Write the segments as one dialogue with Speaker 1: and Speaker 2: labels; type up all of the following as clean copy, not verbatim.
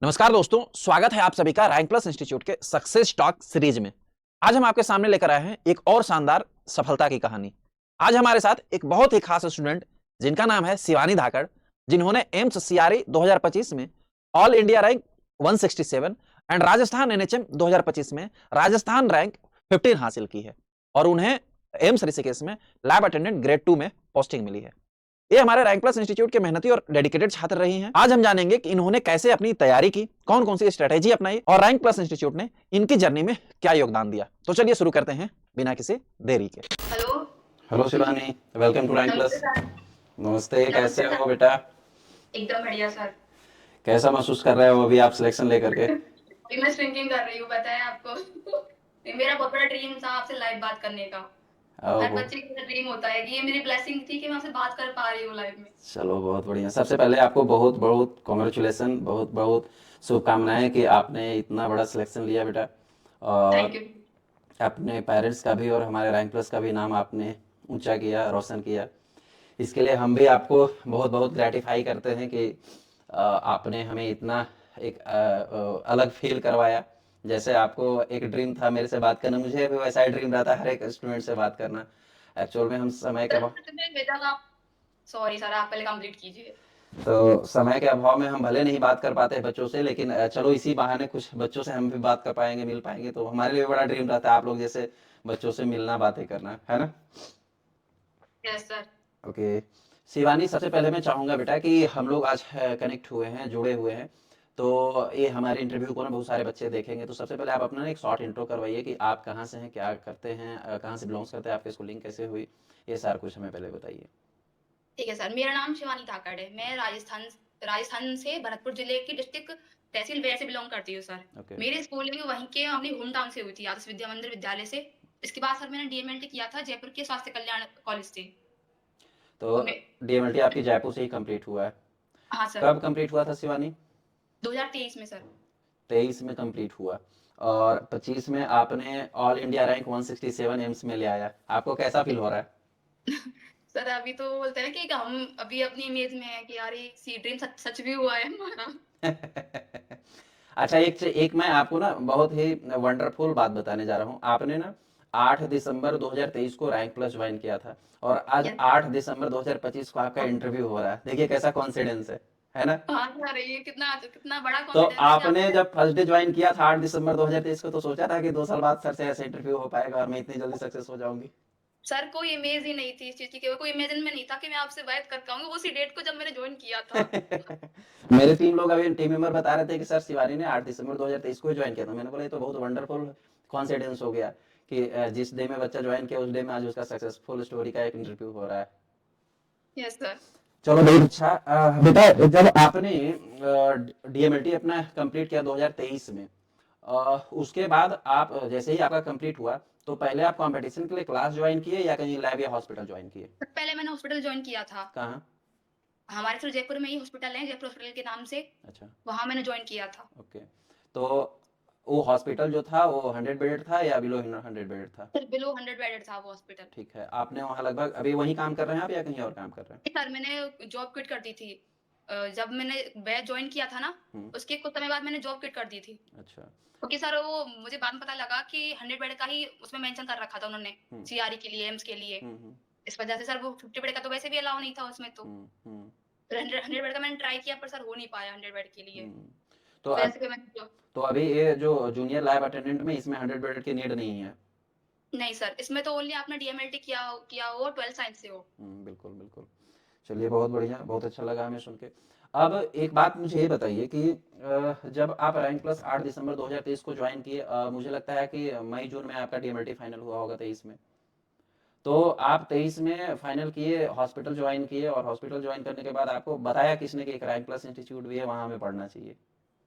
Speaker 1: नमस्कार दोस्तों, स्वागत है आप सभी का रैंक प्लस इंस्टीट्यूट के सक्सेस टॉक सीरीज में। आज हम आपके सामने लेकर आए हैं एक और शानदार सफलता की कहानी। आज हमारे साथ एक बहुत ही खास स्टूडेंट जिनका नाम है शिवानी धाकड़, जिन्होंने एम्स सीआरई 2025 में all India rank 167 and Rajasthan NHM 2025 में राजस्थान रैंक 15 हासिल की है और उन्हें एम्स ऋषिकेश में लैब अटेंडेंट ग्रेड 2 में पोस्टिंग मिली है। ये हमारे रैंक प्लस इंस्टीट्यूट के मेहनती और डेडिकेटेड छात्र रही हैं। आज हम जानेंगे कि इन्होंने कैसे अपनी तैयारी की, कौन कौन सी स्ट्रेटेजी अपनाई और रैंक प्लस इंस्टीट्यूट ने इनकी जर्नी में क्या योगदान दिया। तो चलिए शुरू करते हैं बिना किसी देरी के।
Speaker 2: Hello.
Speaker 1: Hello Shivani, welcome to rank
Speaker 2: Namaste
Speaker 1: plus.
Speaker 2: Sir.
Speaker 1: नमस्ते,
Speaker 2: नमस्ते
Speaker 1: कैसे हो
Speaker 2: सर।
Speaker 1: बेटा?
Speaker 2: एकदम बढ़िया सर।
Speaker 1: कैसा महसूस कर रहे हो अभी आप सिलेक्शन लेकर के?
Speaker 2: अभी मैं स्विंकिंग कर रही हूँ, बताएं आपको। ये मेरा बहुत बड़ा ड्रीम था आपसे लाइव बात करने का। हर
Speaker 1: ओहो,
Speaker 2: बच्चे का ड्रीम होता है कि ये मेरी ब्लेसिंग थी कि मैं आपसे बात कर पा रही हूँ लाइव में।
Speaker 1: चलो बहुत बढ़िया। सबसे पहले आपको बहुत बहुत कॉन्ग्रेचुलेसन, बहुत बहुत शुभकामनाएं कि आपने इतना बड़ा सिलेक्शन लिया बेटा।
Speaker 2: थैंक
Speaker 1: और
Speaker 2: यू।
Speaker 1: अपने पेरेंट्स का भी और हमारे रैंक प्लस का भी नाम आपने ऊंचा किया, रोशन किया। इसके लिए हम भी आपको बहुत बहुत ग्रेटिफाई करते हैं कि आपने हमें इतना एक अलग फील करवाया। जैसे आपको एक ड्रीम था मेरे से बात करना, मुझे भी वैसा ही ड्रीम रहता है हर एक स्टूडेंट से बात करना। एक्चुअल में हम समय के अभाव
Speaker 2: सॉरी सर, आप पहले कंप्लीट कीजिए।
Speaker 1: तो समय के अभाव में हम भले नहीं बात कर पाते बच्चों से, लेकिन चलो इसी बहाने कुछ बच्चों से हम भी बात कर पाएंगे, मिल पाएंगे। तो हमारे लिए भी बड़ा ड्रीम रहता है आप लोग जैसे बच्चों से मिलना, बातें करना, है ना?
Speaker 2: Yes sir.
Speaker 1: ओके शिवानी, सबसे पहले मैं चाहूँगा बेटा कि हम लोग आज कनेक्ट हुए हैं, जुड़े हुए हैं। तो ये हमारे इंटरव्यू को ना बहुत सारे बच्चे देखेंगे, तो सबसे पहले आप अपना ना एक शॉर्ट इंट्रो करवाइए कि आप कहाँ से हैं, क्या करते हैं, कहाँ से बिलोंग्स करते हैं, आपकी स्कूलिंग कैसे हुई, ये सारा कुछ हमें पहले बताइए।
Speaker 2: ठीक है सर, मेरा नाम शिवानी धाकड़ है। मैं राजस्थान से भरतपुर जिले की डिस्ट्रिक्ट तहसील वेयर से बिलोंग करती हूँ सर।
Speaker 1: ओके।
Speaker 2: मेरी स्कूलिंग वहीं के अपनी होम टाउन से हुई थी, आदर्श विद्या मंदिर विद्यालय से। इसके बाद सर मैंने डीएमएलटी किया था जयपुर के स्वास्थ्य कल्याण कॉलेज से।
Speaker 1: तो
Speaker 2: और मैं
Speaker 1: डीएमएलटी आपकी जयपुर से ही कंप्लीट हुआ है?
Speaker 2: हाँ सर।
Speaker 1: कब कंप्लीट हुआ था शिवानी?
Speaker 2: 2023 में सर।
Speaker 1: 23 में कंप्लीट हुआ और 25 में आपने ऑल इंडिया रैंक 167 एम्स में ले आया। आपको कैसा फील हो रहा है?
Speaker 2: सर अभी तो बोलते हैं कि हम अभी अपनी इमेज में है कि यार ये सी ड्रीम सच सच भी हुआ है हमारा।
Speaker 1: अच्छा, एक मैं आपको ना बहुत ही वंडरफुल बात बताने जा रहा हूँ। आपने ना 8 दिसंबर 2023 को रैंक प्लस ज्वाइन किया था और आज
Speaker 2: यस।
Speaker 1: 8 दिसंबर 2025 को आपका इंटरव्यू हो रहा है। देखिए कैसा कॉन्फिडेंस है ना?
Speaker 2: हाँ सर, ये कितना कितना बड़ा
Speaker 1: तो
Speaker 2: कॉन्फिडेंस है कि आप।
Speaker 1: आपने जब फर्स्ट डे ज्वाइन किया था 8 दिसंबर 2023 को, तो सोचा था कि 2 साल बाद सर से ऐसे इंटरव्यू हो पाएगा और मैं इतनी जल्दी सक्सेस हो जाऊंगी?
Speaker 2: सर कोई इमेज ही नहीं थी इस चीज की, कोई इमेजिन में नहीं था कि मैं आपसे बात कर पाऊंगी उसी डेट को जब मैंने ज्वाइन किया था।
Speaker 1: मेरे टीम लोग अभी टीम मेंबर बता रहे थे कि सर शिवानी ने 8 दिसंबर 2023 को ज्वाइन किया था। मैंने बोला ये तो बहुत वंडरफुल कॉन्सिडेंस हो गया कि जिस डे में बच्चा ज्वाइन किया उस डे में आज उसका सक्सेसफुल स्टोरी का एक इंटरव्यू हो रहा है।
Speaker 2: Yes sir.
Speaker 1: चलो बहुत अच्छा। बेटा, जब आपने डीएमएलटी अपना कंप्लीट किया 2023 में, उसके बाद आप जैसे ही आपका कंप्लीट हुआ तो पहले आप कंपटीशन के लिए क्लास ज्वाइन किए या कहीं लैब या हॉस्पिटल ज्वाइन किए?
Speaker 2: पहले मैंने हॉस्पिटल ज्वाइन किया था।
Speaker 1: कहाँ?
Speaker 2: हमारे सिर्फ जयपुर में ही हॉस्पिटल है, जयपुर हॉस्पिटल के नाम से।
Speaker 1: अच्छा।
Speaker 2: वहां मैंने ज्वाइन किया था।
Speaker 1: ओके। तो वो हॉस्पिटल जो था वो 100 बेडेड था या बिलो 100 बेडेड था?
Speaker 2: सर बिलो 100 बेडेड था वो हॉस्पिटल।
Speaker 1: ठीक है, आपने वहाँ लगभग अभी वहीं काम कर रहे हैं आप या कहीं और काम कर रहे हैं?
Speaker 2: सर मैंने जॉब क्विट कर दी थी। जब मैंने बैच ज्वाइन किया था ना,
Speaker 1: हम्म।
Speaker 2: उसके कुछ समय बाद मैंने जॉब क्विट कर दी थी।
Speaker 1: अच्छा।
Speaker 2: क्योंकि सर वो मुझे बाद में पता लगा कि 100 बेड का ही उसमें मेंशन कर रखा था उन्होंने,
Speaker 1: हम्म।
Speaker 2: सीआरई के लिए, एम्स के लिए।
Speaker 1: हम्म।
Speaker 2: इस वजह से सर वो 50 बेड का तो वैसे भी अलाउ नहीं था उसमें तो।
Speaker 1: हम्म। हम्म।
Speaker 2: 100 बेड का मैंने ट्राई किया पर सर हो नहीं पाया 100 बेड के लिए।
Speaker 1: हम्म। तो
Speaker 2: इस वजह
Speaker 1: अब
Speaker 2: से फिर मैंने
Speaker 1: तो अभी ये जो जूनियर लैब अटेंडेंट में इसमें 100 बेडेड की नीड नहीं है?
Speaker 2: नहीं सर, इसमें तो ओनली आपने डीएमएलटी किया हो, 12 साइंस से हो।
Speaker 1: बिल्कुल बिल्कुल। चलिए बहुत बढ़िया, बहुत अच्छा लगा हमें सुन के। अब एक बात मुझे ये बताइए कि जब आप रैंक प्लस 8 दिसंबर 2023 को ज्वाइन किए, मुझे लगता है कि मई जून में आपका डीएमएलटी फाइनल हुआ होगा 23 में। तो आप 23 में फाइनल किए, हॉस्पिटल ज्वाइन किए और हॉस्पिटल ज्वाइन करने के बाद आपको बताया किसने कि एक रैंक प्लस इंस्टीट्यूट भी है, वहां हमें पढ़ना चाहिए?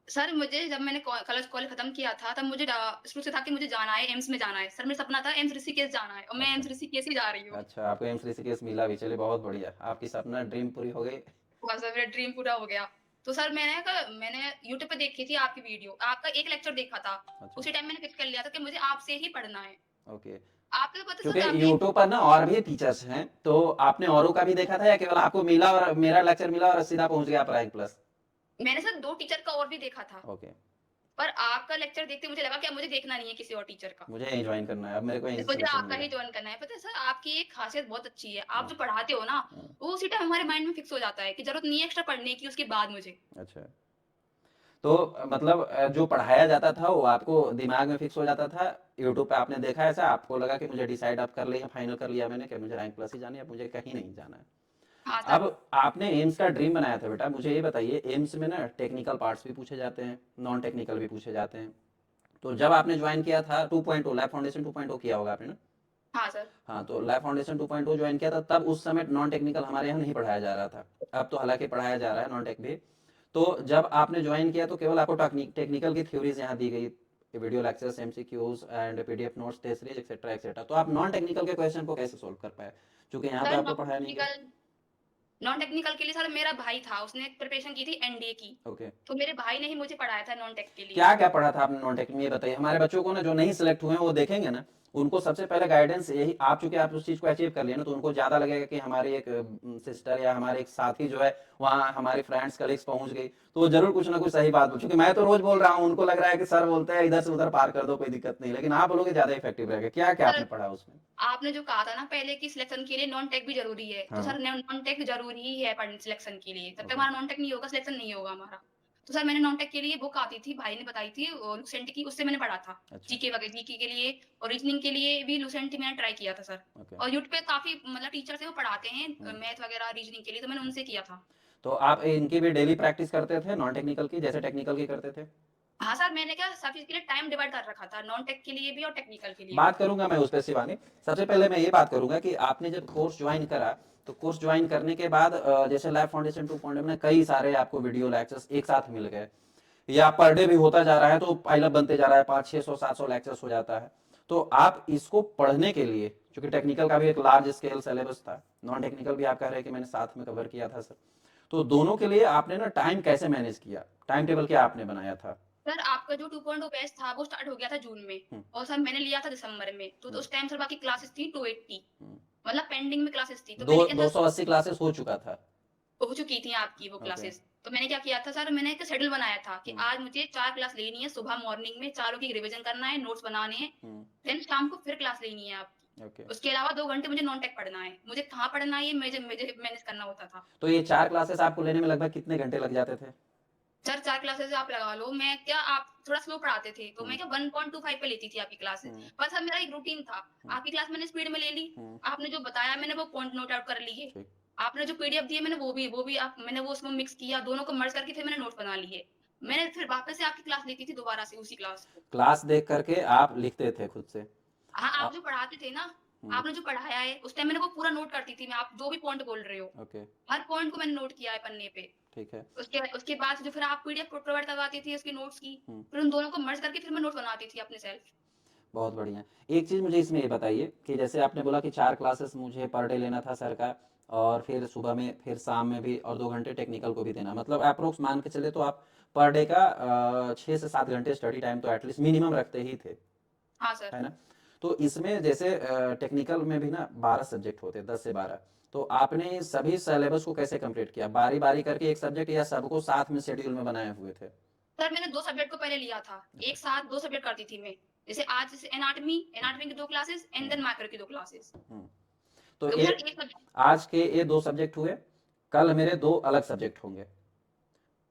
Speaker 2: सर मुझे जब मैंने कॉलेज खत्म किया था तब मुझे शुरू से था कि मुझे जाना है, एम्स में जाना है। सर मेरा सपना था एम्स ऋषिकेश जाना है और मैं
Speaker 1: अच्छा।
Speaker 2: एम्स ऋषिकेश ही जा रही हूँ।
Speaker 1: अच्छा, आपको एम्स ऋषिकेश मिला भी, चलिए बहुत बढ़िया, आपकी सपना ड्रीम पूरी हो गई।
Speaker 2: बस सर मेरा ड्रीम पूरा हो गया। तो सर मैंने यूट्यूब पे देखी थी आपकी वीडियो, आपका एक लेक्चर देखा था।
Speaker 1: अच्छा।
Speaker 2: उसी टाइम मैंने फिक्स कर लिया था कि मुझे आपसे ही पढ़ना है।
Speaker 1: ओके।
Speaker 2: आपको तो पता
Speaker 1: क्योंकि
Speaker 2: सर आपकी।
Speaker 1: यूट्यूब पर ना और भी टीचर्स हैं, तो आपने औरों का भी देखा था या केवल आपको मिला और मेरा लेक्चर मिला और सीधा पहुंच गया आप रैंक प्लस?
Speaker 2: मैंने सर 2 टीचर का और भी देखा था,
Speaker 1: ओके,
Speaker 2: पर आपका लेक्चर देखते मुझे लगा कि अब मुझे देखना नहीं है किसी और टीचर का।
Speaker 1: मुझे यहीं जॉइन करना है, अब मेरे को यहीं से
Speaker 2: मुझे
Speaker 1: सिलेक्शन
Speaker 2: आपका
Speaker 1: मिलेगा।
Speaker 2: ही जॉइन करना है। पता है सर आपकी एक ख़ासियत बहुत अच्छी है। आप
Speaker 1: हाँ,
Speaker 2: जो पढ़ाते हो ना,
Speaker 1: हाँ,
Speaker 2: वो उसी टाइम हमारे माइंड में फिक्स हो जाता है कि ज़रूरत नहीं है एक्स्ट्रा पढ़ने की उसके बाद मुझे।
Speaker 1: अच्छा। तो मतलब जो पढ़ाया जाता था वो आपको दिमाग में फिक्स हो जाता था, यूट्यूब पे आपने देखा ऐसा, आपको लगा कि मुझे डिसाइड अब कर लिया, फाइनल कर लिया मैंने कि मुझे रैंक प्लस ही जानी है, अब मुझे कहीं नहीं जाना है।
Speaker 2: हाँ सर।
Speaker 1: अब आपने एम्स का ड्रीम बनाया था बेटा, मुझे ये बताइए, एम्स में ना टेक्निकल पार्ट्स भी पूछे जाते हैं, नॉन टेक्निकल भी पूछे जाते हैं। तो जब आपने ज्वाइन किया था 2.0 लैब फाउंडेशन 2.0 किया होगा आपने ना?
Speaker 2: हाँ सर।
Speaker 1: हाँ, तो लैब फाउंडेशन 2.0 ज्वाइन किया था, तब उस समय नॉन टेक्निकल हमारे यहाँ नहीं पढ़ाया जा रहा था। अब तो हालांकि पढ़ाया जा रहा है नॉन टेक भी। तो जब आपने ज्वाइन किया तो केवल आपको टेक्निकल की थ्योरीज यहाँ दी गई, video lectures, MCQs and PDF notes, test series etcetera etcetera. तो आप नॉन टेक्निकल के क्वेश्चन को कैसे सोल्व कर पाए, क्योंकि यहाँ पे
Speaker 2: सर
Speaker 1: आपको पढ़ाया नहीं गया?
Speaker 2: नॉन टेक्निकल के लिए सर मेरा भाई था, उसने प्रिपरेशन की थी एनडीए की।
Speaker 1: ओके,
Speaker 2: तो मेरे भाई ने ही मुझे पढ़ाया था नॉन टेक के लिए।
Speaker 1: क्या क्या पढ़ा था आपने नॉन टेक में, ये बताइए हमारे बच्चों को ना, जो नहीं सिलेक्ट हुए हैं वो देखेंगे ना, उनको सबसे पहले गाइडेंस यही, आप चूंकि आप उस चीज को अचीव कर लिए ना, तो उनको ज्यादा लगेगा कि हमारी एक सिस्टर या हमारे एक साथी जो है वहाँ हमारे फ्रेंड्स कलीग्स पहुंच गई, तो वो जरूर कुछ ना कुछ सही बात बोल, क्योंकि मैं तो रोज बोल रहा हूँ, उनको लग रहा है कि सर बोलते हैं इधर से उधर पार कर दो कोई दिक्कत नहीं, लेकिन आप बोलोगे ज्यादा इफेक्टिव रहेगा। क्या क्या आपने
Speaker 2: सर
Speaker 1: पढ़ा उसमें?
Speaker 2: आपने जो कहा था ना पहले कि सिलेक्शन के लिए नॉन टेक भी ज़रूरी है, तो
Speaker 1: हाँ,
Speaker 2: सर नॉन टेक ज़रूरी ही है पढ़ सिलेक्शन के लिए। जब तक
Speaker 1: ओके,
Speaker 2: हमारा नॉन टेक नहीं होगा, सिलेक्शन नहीं होगा हमारा। तो सर मैंने नॉन टेक के लिए बुक आती थी, भाई ने बताई थी लुसेंट की, उससे मैंने पढ़ा था।
Speaker 1: अच्छा,
Speaker 2: जीके के लिए और रीजनिंग के लिए भी लुसेंट ही मैंने ट्राई किया था सर।
Speaker 1: ओके,
Speaker 2: और यूट्यूब पे काफ़ी मतलब टीचर्स हैं वो पढ़ाते हैं
Speaker 1: हम्म।
Speaker 2: मैथ वगैरह रीजनिंग के लिए, तो मैंने उनसे किया था।
Speaker 1: तो आप इनकी भी डेली प्रैक्टिस करते थे नॉन टेक्निकल की, जैसे टेक्निकल की करते थे?
Speaker 2: हाँ सर, मैंने क्या सब चीज़ के लिए टाइम डिवाइड कर रखा था, नॉन टेक के लिए भी और टेक्निकल के लिए भी।
Speaker 1: बात करूंगा मैं उस पर शिवानी। सबसे पहले मैं ये बात करूंगा कि आपने जब कोर्स ज्वाइन करा, तो कोर्स ज्वाइन करने के बाद जैसे लैब फाउंडेशन 2.0 में कई सारे आपको वीडियो लेक्चर्स एक साथ मिल गए, या पर डे भी होता जा रहा है, तो पाइलअप बनते जा रहा है, 500 600 700 लेक्चर्स हो जाता है। तो आप इसको पढ़ने के लिए, क्योंकि टेक्निकल का भी एक लार्ज स्केल सिलेबस था, नॉन टेक्निकल भी आप कह रहे हैं कि मैंने साथ में कवर किया था सर, तो दोनों के लिए आपने ना टाइम कैसे मैनेज किया, टाइम टेबल क्या आपने बनाया था?
Speaker 2: सर आपका जो 2.0 बैच था वो स्टार्ट हो गया था जून में
Speaker 1: हम्म,
Speaker 2: और सर मैंने लिया था दिसंबर में। तो
Speaker 1: हम्म,
Speaker 2: उस टाइम सर बाकी क्लासेस थी 280
Speaker 1: हम्म।
Speaker 2: मतलब पेंडिंग में क्लासेस थी। तो
Speaker 1: दो
Speaker 2: मैंने क्या सर
Speaker 1: 280 क्लासेस हो चुका था?
Speaker 2: हो चुकी थी आपकी वो
Speaker 1: ओके,
Speaker 2: क्लासेस। तो मैंने क्या किया था सर मैंने एक शेड्यूल बनाया था कि
Speaker 1: हम्म,
Speaker 2: आज मुझे 4 क्लास लेनी है सुबह मॉर्निंग में, चारों की रिवीजन करना है, नोट्स बनाने हैं।
Speaker 1: हम्म,
Speaker 2: देन शाम को फिर क्लास लेनी है आपकी।
Speaker 1: ओके।
Speaker 2: उसके अलावा 2 घंटे मुझे नॉन टेक पढ़ना है। मुझे कहाँ पढ़ना है ये मुझे मुझे मैनेज करना होता था।
Speaker 1: तो ये 4 क्लासेस आपको लेने में लगभग कितने घंटे लग जाते थे?
Speaker 2: सर 4 क्लासेस आप लगा लो, मैं क्या आप थोड़ा स्लो पढ़ाते थे, तो मैं
Speaker 1: हम्म,
Speaker 2: क्या 1.25 पे लेती थी आपकी क्लासेस।
Speaker 1: हम्म,
Speaker 2: पर सर मेरा एक रूटीन था,
Speaker 1: हम्म,
Speaker 2: आपकी क्लास मैंने स्पीड में ले ली,
Speaker 1: हम्म,
Speaker 2: आपने जो बताया मैंने वो पॉइंट नोट आउट कर लिए,
Speaker 1: ठीक।
Speaker 2: आपने जो पीडीएफ दिए मैंने वो भी आप मैंने वो उसमें मिक्स किया, दोनों को मर्ज करके फिर मैंने नोट्स बना लिए। मैंने फिर वापस से आपकी क्लास लेती थी दोबारा से उसी क्लास को।
Speaker 1: क्लास देख करके आप लिखते थे खुद से?
Speaker 2: हाँ,
Speaker 1: आ,
Speaker 2: आप जो पढ़ाते थे ना,
Speaker 1: हम्म,
Speaker 2: आपने जो पढ़ाया है, उस टाइम मैंने वो पूरा नोट करती थी मैं, आप जो भी पॉइंट बोल रहे हो,
Speaker 1: ओके,
Speaker 2: हर पॉइंट को मैंने नोट किया है पन्ने पे।
Speaker 1: ठीक है।
Speaker 2: उसके उसके बाद जो फिर आप पीडीएफ प्रोवाइड करवाती थी उसकी नोट्स की,
Speaker 1: हम्म,
Speaker 2: फिर उन दोनों को मर्ज करके फिर मैं नोट बनाती थी अपने सेल्फ।
Speaker 1: बहुत बढ़िया। एक चीज़ मुझे इसमें ये बताइए कि जैसे आपने बोला कि 4 क्लासेस मुझे पर डे लेना था सर का, और फिर सुबह में फिर शाम में भी, और 2 घंटे टेक्निकल को भी देना, मतलब अप्रोक्स मान के चले तो आप पर डे का 6 से 7 घंटे स्टडी टाइम तो एटलीस्ट मिनिमम रखते ही थे,
Speaker 2: हाँ सर।
Speaker 1: है ना? तो इसमें जैसे टेक्निकल में भी ना 12 सब्जेक्ट होते हैं, 10 से 12। तो आपने सभी सिलेबस को कैसे कंप्लीट किया, बारी बारी करके एक सब्जेक्ट, या सबको साथ में शेड्यूल में बनाए हुए थे?
Speaker 2: सर मैंने 2 सब्जेक्ट को पहले लिया था,
Speaker 1: अच्छा,
Speaker 2: एक साथ 2 सब्जेक्ट करती थी मैं। जैसे आज जैसे
Speaker 1: हम्म,
Speaker 2: एनाटॉमी की 2 classes and
Speaker 1: hmm,
Speaker 2: then micro की 2 क्लासेस।
Speaker 1: हम्म। तो
Speaker 2: तो
Speaker 1: ये
Speaker 2: सर एक सब्जेक्ट
Speaker 1: आज के ये 2 सब्जेक्ट हुए, कल मेरे 2 अलग सब्जेक्ट होंगे।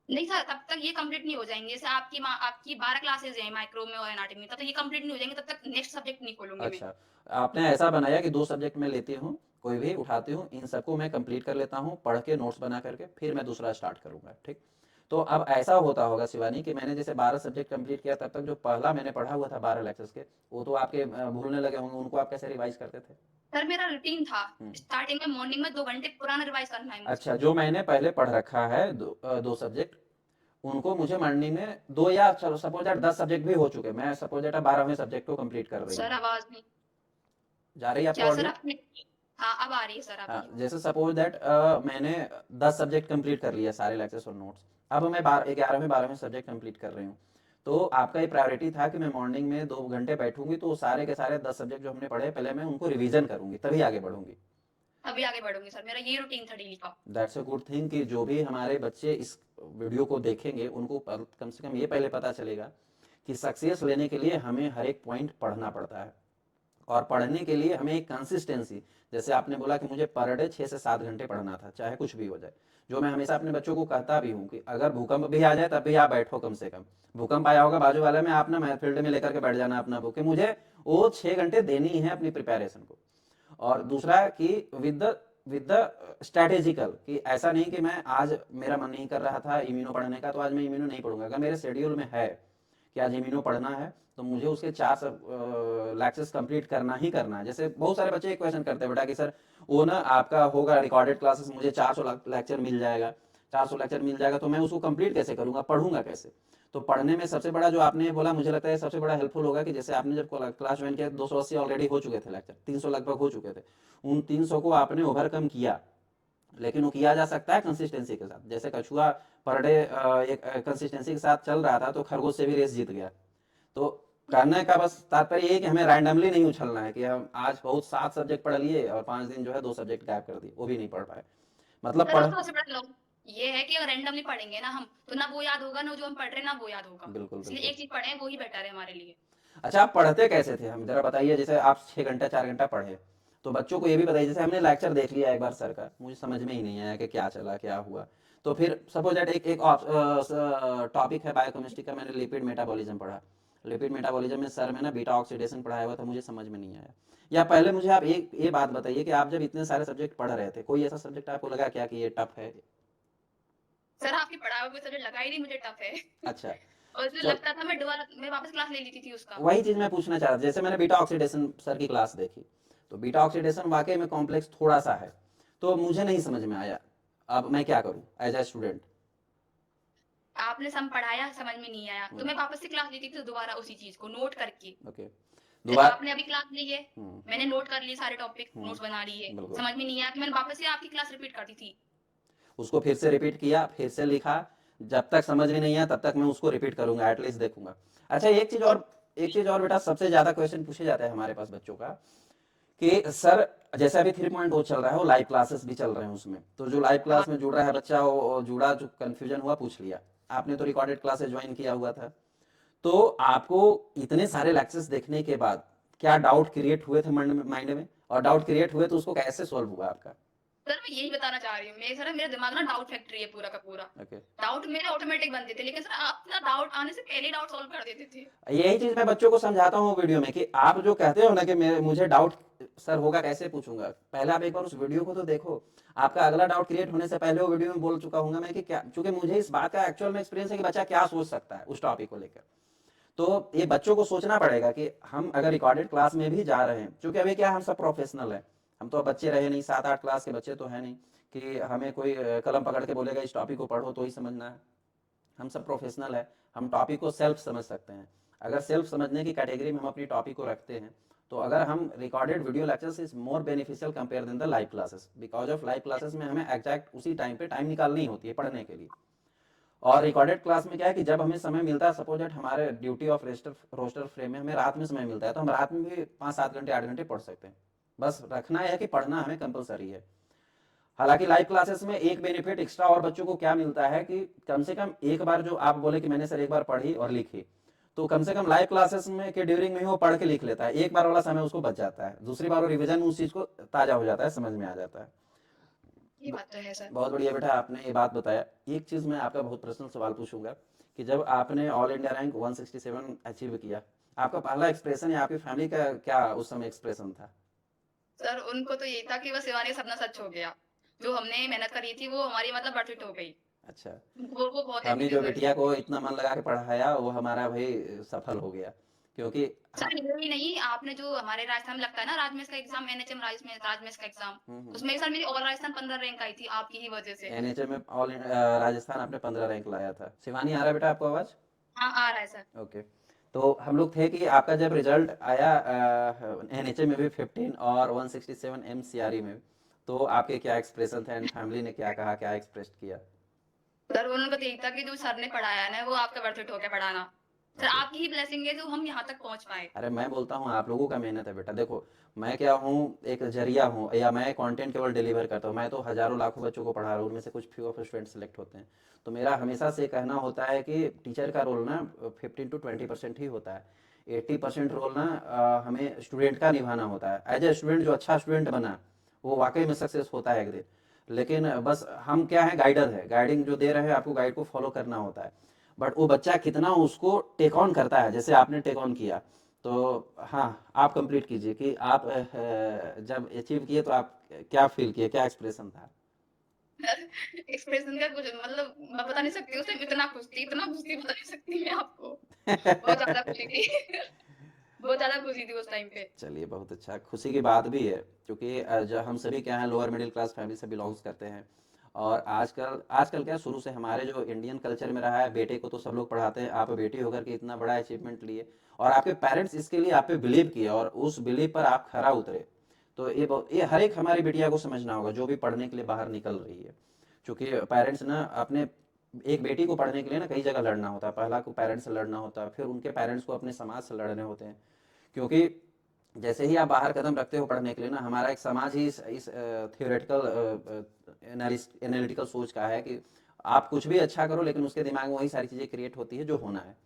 Speaker 2: नहीं सर तब तक ये कंप्लीट नहीं हो जाएँगे। जैसे आपकी 12 क्लासेस हैं माइक्रो में और एनाटॉमी में, तब तक ये कंप्लीट नहीं हो जाएँगे, तब तक नेक्स्ट सब्जेक्ट नहीं खोलूँगी मैं।
Speaker 1: अच्छा, आपने ऐसा बनाया कि 2 सब्जेक्ट मैं लेती हूँ, कोई भी उठाती हूँ, इन सबको मैं कंप्लीट कर लेता हूँ पढ़ के, नोट्स बना करके, फिर मैं दूसरा स्टार्ट करूँगा, ठीक? तो अब ऐसा होता होगा शिवानी कि मैंने जैसे 12 सब्जेक्ट कंप्लीट किया, तब तक जो पहला मैंने पढ़ा हुआ था 12 लेक्चर्स के, वो तो आपके भूलने लगे होंगे, उनको आप कैसे रिवाइज करते थे?
Speaker 2: सर मेरा रूटीन था,
Speaker 1: हम्म।
Speaker 2: स्टार्टिंग में मॉर्निंग में 2 घंटे पुराना रिवाइज़ करना है मुझे।
Speaker 1: अच्छा, जो मैंने पहले पढ़ रखा है 2 सब्जेक्ट, उनको मुझे मॉर्निंग में दो, या चलो सपोज दैट 10 सब्जेक्ट भी हो चुके, मैं सपोज दैट 12वें सब्जेक्ट को कंप्लीट कर रही
Speaker 2: सर
Speaker 1: हूँ।
Speaker 2: आवाज़ नहीं
Speaker 1: जा रही है आपको
Speaker 2: क्या सर
Speaker 1: ऑडियो?
Speaker 2: आपने हाँ, अब आ रही है सर
Speaker 1: हाँ,
Speaker 2: आपकी आवाज़।
Speaker 1: जैसे सपोज दैट मैंने 10 सब्जेक्ट कंप्लीट कर लिया, सारे लेक्चर्स और नोट्स, अब मैं 11वें 12वें सब्जेक्ट कंप्लीट कर रही हूँ। तो आपका ये प्रायोरिटी था कि मैं मॉर्निंग में 2 घंटे बैठूंगी, तो सारे के सारे 10 सब्जेक्ट जो हमने पढ़े पहले मैं उनको रिवीजन करूंगी, तभी आगे बढ़ूंगी।
Speaker 2: अभी आगे बढ़ूंगी सर, मेरा ये रूटीन था डेली का।
Speaker 1: दैट्स अ गुड थिंग कि जो भी हमारे बच्चे इस वीडियो को देखेंगे उनको कम से कम ये पहले पता चलेगा कि सक्सेस लेने के लिए हमें हर एक पॉइंट पढ़ना पड़ता है, और पढ़ने के लिए हमें एक कंसिस्टेंसी, जैसे आपने बोला कि मुझे पर डे 6 से 7 घंटे पढ़ना था चाहे कुछ भी हो जाए, जो मैं हमेशा अपने बच्चों को कहता भी हूँ कि अगर भूकंप भी आ जाए तब भी आप बैठो, कम से कम भूकंप आया होगा बाजू वाले में, आप ना मैथ फील्ड में लेकर के बैठ जाना अपना बुक, कि मुझे वो 6 घंटे देनी है अपनी प्रिपरेशन को। और दूसरा कि विद द स्ट्रेटेजिकल, कि ऐसा नहीं कि मैं आज मेरा मन नहीं कर रहा था इम्यूनो पढ़ने का तो आज मैं इम्यूनो नहीं पढ़ूंगा, अगर मेरे शेड्यूल में है कि आज इम्यूनो पढ़ना है तो मुझे उसके 4 लेक्चर्स कंप्लीट करना ही करना है। जैसे बहुत सारे बच्चे एक क्वेश्चन करते हैं बेटा कि सर वो ना आपका होगा रिकॉर्डेड क्लासेस, मुझे 400 लेक्चर मिल जाएगा, 400 लेक्चर मिल जाएगा तो मैं उसको कंप्लीट कैसे करूंगा, पढ़ूंगा कैसे। तो पढ़ने में सबसे बड़ा जो आपने बोला मुझे लगता है सबसे बड़ा हेल्पफुल होगा कि जैसे आपने जब क्लास ज्वाइन किया 280 ऑलरेडी हो चुके थे लेक्चर, 300 लगभग हो चुके थे, उन 300 को आपने ओवरकम किया, लेकिन वो किया जा सकता है कंसिस्टेंसी के साथ। जैसे कछुआ पर डे एक कंसिस्टेंसी के साथ चल रहा था तो खरगोश से भी रेस जीत गया। तो करने का बस तात्पर्य ये है कि हमें रैंडमली नहीं उछलना है कि हम आज बहुत 7 सब्जेक्ट पढ़ लिए और 5 दिन जो है 2 सब्जेक्ट गायब कर दिए, वो भी नहीं पढ़ पाए, मतलब
Speaker 2: सर
Speaker 1: पढ़।
Speaker 2: उसका सबसे बड़ा लॉस ये है कि अगर रैंडमली पढ़ेंगे ना हम, तो ना वो याद होगा, ना जो हम पढ़ रहे हैं ना वो याद होगा।
Speaker 1: बिल्कुल
Speaker 2: इसलिए
Speaker 1: बिल्कुल।
Speaker 2: एक चीज पढ़ें, वो ही बेटर है हमारे लिए।
Speaker 1: अच्छा, आप पढ़ते कैसे थे हम जरा बताइए, जैसे आप 6 घंटा 4 घंटा पढ़े तो बच्चों को ये भी बताइए, जैसे हमने लेक्चर देख लिया एक बार सर का, मुझे समझ में ही नहीं आया कि क्या चला क्या हुआ, तो फिर सपोज दैट एक एक टॉपिक है बायोकेमिस्ट्री का, मैंने लिपिड मेटाबॉलिज्म पढ़ा, लिपिड मेटाबॉलिज्म में सर में ना बीटा ऑक्सीडेशन पढ़ाया हुआ था, मुझे समझ में नहीं आया। या पहले मुझे आप एक ये बात बताइए कि आप जब इतने सारे सब्जेक्ट पढ़ रहे थे कोई ऐसा सब्जेक्ट आपको लगा क्या कि ये टफ है?
Speaker 2: सर आपकी पढ़ा हुआ कोई सब्जेक्ट लगा ही नहीं मुझे टफ है।
Speaker 1: अच्छा।
Speaker 2: और इसलिए
Speaker 1: चल,
Speaker 2: लगता था मैं वापस क्लास ले लेती थी उसका।
Speaker 1: वही चीज मैं पूछना चाह रहा था, जैसे मैंने बीटा ऑक्सीडेशन सर की क्लास देखी तो बीटा ऑक्सीडेशन वाकई में कॉम्प्लेक्स थोड़ा सा है, तो मुझे नहीं समझ में आया, अब मैं क्या करूं एज ए स्टूडेंट?
Speaker 2: आपने सम पढ़ाया, समझ में नहीं आया, तो मैं वापस से क्लास लेती थी दोबारा उसी चीज को नोट करके।
Speaker 1: ओके। दोबारा।
Speaker 2: आपने अभी क्लास ली है,
Speaker 1: हम्म।
Speaker 2: मैंने नोट कर लिए सारे टॉपिक, नोट्स बना लिए,
Speaker 1: बिल्कुल।
Speaker 2: समझ में नहीं आया कि मैंने वापस से आपकी क्लास रिपीट करती थी।
Speaker 1: उसको फिर से रिपीट किया, फिर से लिखा, जब तक समझ में नहीं आया तब तक मैं उसको रिपीट करूंगा, एटलीस्ट देखूंगा। अच्छा,
Speaker 2: और
Speaker 1: एक चीज और बेटा, सबसे ज्यादा क्वेश्चन पूछे जाते हैं हमारे पास बच्चों का कि सर जैसे अभी 3.0 चल रहा है वो लाइव क्लासेस भी चल रहे हैं उसमें, तो जो लाइव
Speaker 2: हाँ
Speaker 1: क्लास में जुड़ रहा है बच्चा वो जुड़ा, जो कंफ्यूजन हुआ पूछ लिया, आपने तो रिकॉर्डेड क्लासेस ज्वाइन किया हुआ था, तो आपको इतने सारे लेक्चर्स देखने के बाद क्या डाउट क्रिएट हुए थे माइंड में, और डाउट क्रिएट हुए तो उसको कैसे सॉल्व हुआ आपका?
Speaker 2: सर मैं यही बताना चाह रही हूँ, मेरा दिमाग ना डाउट फैक्ट्री है पूरा का पूरा।
Speaker 1: ओके।
Speaker 2: डाउट मेरे ऑटोमेटिक बनते थे, लेकिन सर आप ना डाउट आने से पहले ही डाउट सॉल्व कर देते थे।
Speaker 1: यही चीज मैं बच्चों को समझाता हूँ वीडियो में कि आप जो कहते हो ना कि मुझे डाउट सर होगा कैसे पूछूंगा, पहले आप एक बार उस वीडियो को तो देखो, आपका अगला डाउट क्रिएट होने से पहले वो वीडियो में बोल चुका हूँ मैं कि क्या, चूंकि मुझे इस बात का एक्चुअल में एक्सपीरियंस है कि बच्चा क्या सोच सकता है उस टॉपिक को लेकर, तो ये बच्चों को सोचना पड़ेगा कि हम अगर रिकॉर्डेड क्लास में भी जा रहे हैं, क्योंकि अभी क्या हम सब प्रोफेशनल हैं, हम तो अब बच्चे रहे नहीं, 7 8 क्लास के बच्चे तो है नहीं कि हमें कोई कलम पकड़ के बोलेगा इस टॉपिक को पढ़ो तो ही समझना है, हम सब प्रोफेशनल है, हम टॉपिक को सेल्फ समझ सकते हैं। अगर सेल्फ समझने की कैटेगरी में हम अपनी टॉपिक को रखते हैं तो अगर हम recorded video lectures is more beneficial compare than the live classes, because of live classes में हमें एग्जैक्ट उसी टाइम पे टाइम निकालनी होती है पढ़ने के लिए, और रिकॉर्डेड क्लास में क्या है कि जब हमें समय मिलता है, सपोज दैट हमारे ड्यूटी ऑफ रोस्टर फ्रेम में हमें रात में समय मिलता है तो हम रात में भी 5 7 घंटे 8 घंटे पढ़ सकते हैं, बस रखना है कि पढ़ना हमें कंपलसरी है। हालांकि लाइव क्लासेस में एक बेनिफिट एक्स्ट्रा और बच्चों को क्या मिलता है कि कम से कम एक बार जो आप बोले कि मैंने सर एक बार पढ़ी और लिखी, तो कम से कम लाइव क्लासेस में के ड्यूरिंग में ही वो पढ़ के लिख लेता है, एक बार वाला समय उसको बच जाता है, दूसरी बार वो रिवीजन उस चीज को ताजा हो जाता है, समझ में आ जाता है।
Speaker 2: ये बात तो है सर।
Speaker 1: बहुत बढ़िया बेटा, आपने ये बात बताया। एक चीज मैं आपका बहुत पर्सनल सवाल पूछूंगा कि जब आपने ऑल इंडिया रैंक 167 अचीव किया, आपका पहला एक्सप्रेशन या आपकी फैमिली का क्या उस समय एक्सप्रेशन था?
Speaker 2: सर उनको तो यही था कि बस शिवानी का सपना सच हो गया, जो हमने मेहनत करी थी वो हमारी मतलब बर्फिट हो गई।
Speaker 1: अच्छा।
Speaker 2: वो बहुत हैप्पी
Speaker 1: हमने
Speaker 2: थे
Speaker 1: जो
Speaker 2: सर
Speaker 1: बिटिया
Speaker 2: इससे।
Speaker 1: को इतना मन लगा के पढ़ाया वो हमारा भाई सफल हो गया, क्योंकि
Speaker 2: सर यही नहीं, आपने जो हमारे राजस्थान में लगता है ना राजमेस का एग्जाम, एनएचएम राजमेस का एग्जाम, उसमें सर मेरी ऑल राजस्थान 15 रैंक आई थी आपकी ही वजह से।
Speaker 1: एनएचएम में राजस्थान आपने 15 रैंक लाया था। शिवानी, आ रहा है बेटा आपको आवाज?
Speaker 2: हाँ आ रहा है सर।
Speaker 1: ओके। तो हम लोग थे कि आपका जब रिजल्ट आया एनएचएम में भी 15 और 167 एमसीआरई में, तो आपके क्या एक्सप्रेशन थे एंड फैमिली ने क्या कहा, क्या एक्सप्रेस किया?
Speaker 2: सर उनको तो यही था कि जो सर ने पढ़ाया ना वो आपका बर्फिट हो गया पढ़ाना। Sir
Speaker 1: okay.
Speaker 2: आपकी ही ब्लेसिंग है जो हम यहाँ तक पहुँच पाए।
Speaker 1: अरे मैं बोलता हूँ आप लोगों का मेहनत है बेटा। देखो मैं क्या हूँ, एक जरिया हूँ, या मैं कंटेंट केवल डिलीवर करता हूँ। मैं तो हजारों लाखों बच्चों को पढ़ा रहा हूँ, उनमें से कुछ फ्यू ऑफ स्टूडेंट सेलेक्ट होते हैं। तो मेरा हमेशा से कहना होता है कि टीचर का रोल ना 15 to 20% ही होता है। 80% रोल ना हमें स्टूडेंट का निभाना होता है। एज ए स्टूडेंट जो अच्छा स्टूडेंट बना वो वाकई में सक्सेस होता है एक दिन। लेकिन बस हम क्या है, गाइडर है, गाइडिंग जो दे रहे हैं आपको, गाइड को फॉलो करना होता है। बट वो बच्चा कितना उसको टेक ऑन करता है, जैसे आपने टेक ऑन किया। तो हाँ, आप कंप्लीट कीजिए कि आप जब अचीव किए तो आप क्या फील किए, क्या एक्सप्रेशन था?
Speaker 2: एक्सप्रेशन का कुछ मतलब मैं बता नहीं सकती, उस टाइम इतना खुश थी बता नहीं सकती मैं आपको। बहुत ज़्यादा खुशी थी। बहुत ज़्यादा खुशी थी उस टाइम पे।
Speaker 1: चलिए बहुत अच्छा, खुशी की बात भी है, क्योंकि जो हम सभी क्या हैं, लोअर मिडिल क्लास फैमिली से बिलोंग्स करते हैं। और आजकल आजकल क्या, शुरू से हमारे जो इंडियन कल्चर में रहा है, बेटे को तो सब लोग पढ़ाते हैं। आप बेटी होकर के इतना बड़ा अचीवमेंट लिए, और आपके पेरेंट्स इसके लिए आप पे बिलीव किए, और उस बिलीव पर आप खरा उतरे। तो ये हर एक हमारी बिटिया को समझना होगा जो भी पढ़ने के लिए बाहर निकल रही है। क्योंकि पेरेंट्स ना अपने, एक बेटी को पढ़ने के लिए ना कई जगह लड़ना होता है। पहला को पेरेंट्स से लड़ना होता है, फिर उनके पेरेंट्स को अपने समाज से लड़ने होते हैं। क्योंकि जैसे ही आप बाहर कदम रखते हो पढ़ने के लिए ना, हमारा एक समाज ही इस थियोरेटिकल एनालिटिकल सोच का है कि आप कुछ भी अच्छा करो, लेकिन उसके दिमाग में वही सारी चीज़ें क्रिएट होती है जो होना है।